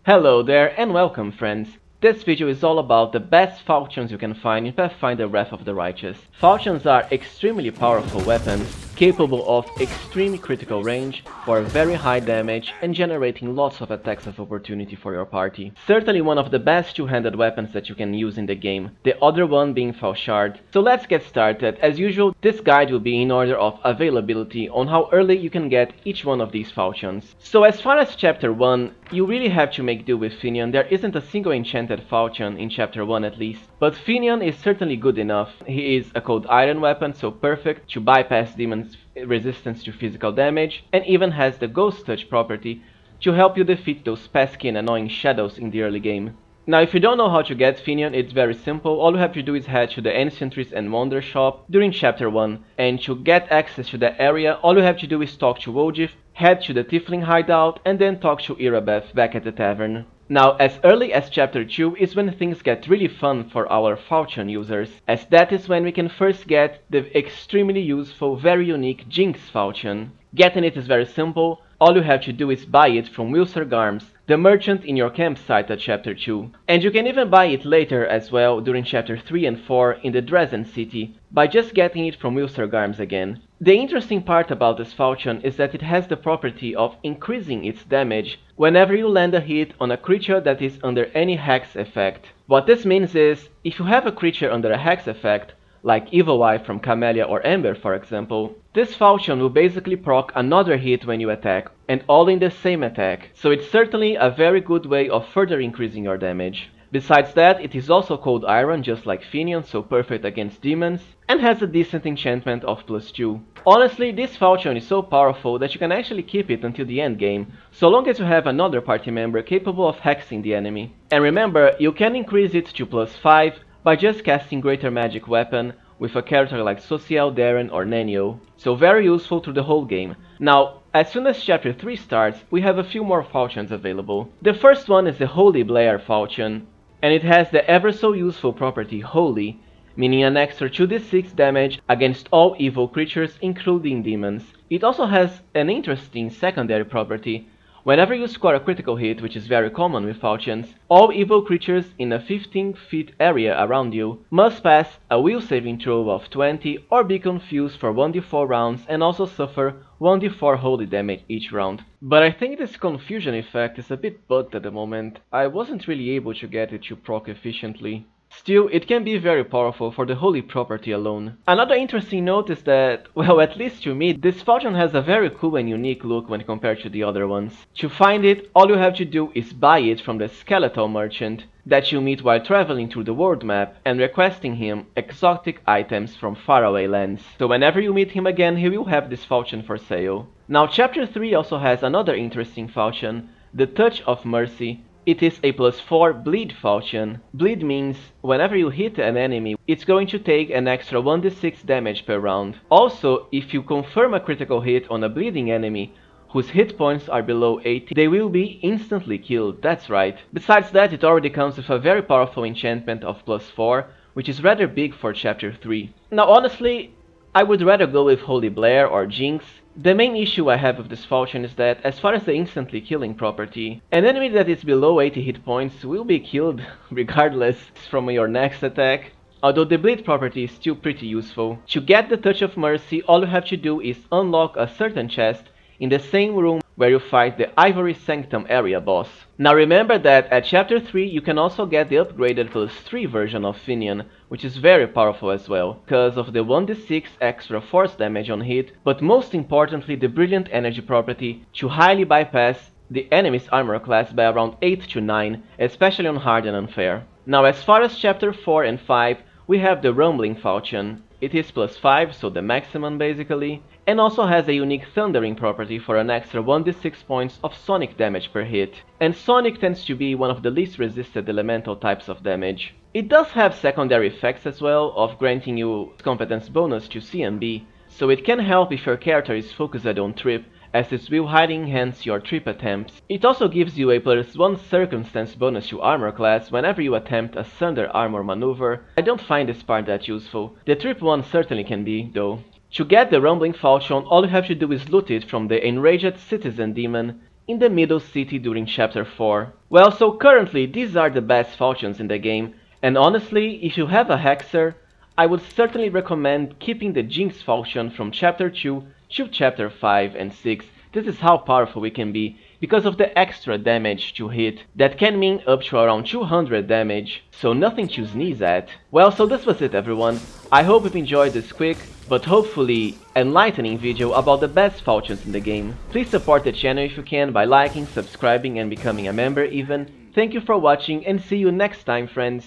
Hello there and welcome friends. This video is all about the best falchions you can find in Pathfinder Wrath of the Righteous. Falchions are extremely powerful weapons, capable of extreme critical range for very high damage and generating lots of attacks of opportunity for your party. Certainly one of the best two-handed weapons that you can use in the game, the other one being Falchiard. So let's get started. As usual, this guide will be in order of availability on how early you can get each one of these falchions. So as far as chapter 1, you really have to make do with Finion. There isn't a single enchanted falchion in chapter 1 at least, but Finion is certainly good enough. He is a cold iron weapon, so perfect to bypass demons' resistance to physical damage, and even has the ghost touch property to help you defeat those pesky and annoying shadows in the early game. Now if you don't know how to get Finion, it's very simple. All you have to do is head to the Ancient and Wonder shop during chapter 1, and to get access to that area, all you have to do is talk to WOLJIF, head to the Tiefling hideout, and then talk to Irabeth back at the tavern. Now, as early as chapter 2 is when things get really fun for our falchion users, as that is when we can first get the extremely useful, very unique Jinx falchion. Getting it is very simple. All you have to do is buy it from Wilser Garms, the merchant in your campsite at chapter 2. And you can even buy it later as well during chapter 3 and 4 in the Dresden city by just getting it from Wilser Garms again. The interesting part about this falchion is that it has the property of increasing its damage whenever you land a hit on a creature that is under any hex effect. What this means is, if you have a creature under a hex effect, like Evil Eye from Camellia or Ember for example, this falchion will basically proc another hit when you attack, and all in the same attack, so it's certainly a very good way of further increasing your damage. Besides that, it is also cold iron just like Finion, so perfect against demons, and has a decent enchantment of +2. Honestly, this falchion is so powerful that you can actually keep it until the end game, so long as you have another party member capable of hexing the enemy. And remember, you can increase it to +5 by just casting Greater Magic Weapon with a character like SOSIEL, DAERAN or NENIO, so very useful through the whole game. Now, as soon as chapter 3 starts, we have a few more falchions available. The first one is the Holy Blair falchion, and it has the ever so useful property Holy, meaning an extra 2d6 damage against all evil creatures including demons. It also has an interesting secondary property. Whenever you score a critical hit, which is very common with falchions, all evil creatures in a 15-feet area around you must pass a will saving throw of 20 or be confused for 1d4 rounds and also suffer 1d4 holy damage each round. But I think this confusion effect is a bit bugged at the moment. I wasn't really able to get it to proc efficiently. Still, it can be very powerful for the holy property alone. Another interesting note is that, well, at least to me, this falchion has a very cool and unique look when compared to the other ones. To find it, all you have to do is buy it from the skeletal merchant that you meet while traveling through the world map and requesting him exotic items from faraway lands. So whenever you meet him again, he will have this falchion for sale. Now chapter 3 also has another interesting falchion, the Touch of Mercy. It is a +4 bleed falchion. Bleed means whenever you hit an enemy, it's going to take an extra 1d6 damage per round. Also, if you confirm a critical hit on a bleeding enemy whose hit points are below 80, they will be instantly killed, that's right. Besides that, it already comes with a very powerful enchantment of +4, which is rather big for chapter 3. Now honestly, I would rather go with Holy Blair or Jinx. The main issue I have with this falchion is that, as far as the instantly killing property, an enemy that is below 80 hit points will be killed regardless from your next attack, although the bleed property is still pretty useful. To get the Touch of Mercy, all you have to do is unlock a certain chest in the same room where you fight the Ivory Sanctum area boss. Now remember that at chapter 3 you can also get the upgraded +3 version of Finion, which is very powerful as well, because of the 1d6 extra force damage on hit, but most importantly the brilliant energy property to highly bypass the enemy's armor class by around 8 to 9, especially on hard and unfair. Now as far as chapter 4 and 5, we have the Rumbling falchion. It is +5, so the maximum basically, and also has a unique thundering property for an extra 1d6 points of sonic damage per hit. And sonic tends to be one of the least resisted elemental types of damage. It does have secondary effects as well, of granting you competence bonus to CMB, so it can help if your character is focused on trip, as this will highly enhance your trip attempts. It also gives you a +1 circumstance bonus to armor class whenever you attempt a Thunder Armor maneuver. I don't find this part that useful. The trip one certainly can be, though. To get the Rumbling Falchion, all you have to do is loot it from the Enraged Citizen Demon in the middle city during chapter 4. Well, so currently these are the best Falchions in the game, and honestly, if you have a Hexer, I would certainly recommend keeping the Jinx Falchion from chapter 2 to chapter 5 and 6. This is how powerful it can be, because of the extra damage to hit. That can mean up to around 200 damage, so nothing to sneeze at. Well, so this was it everyone. I hope you've enjoyed this quick, but hopefully enlightening video about the best Falchions in the game. Please support the channel if you can by liking, subscribing and becoming a member even. Thank you for watching and see you next time friends.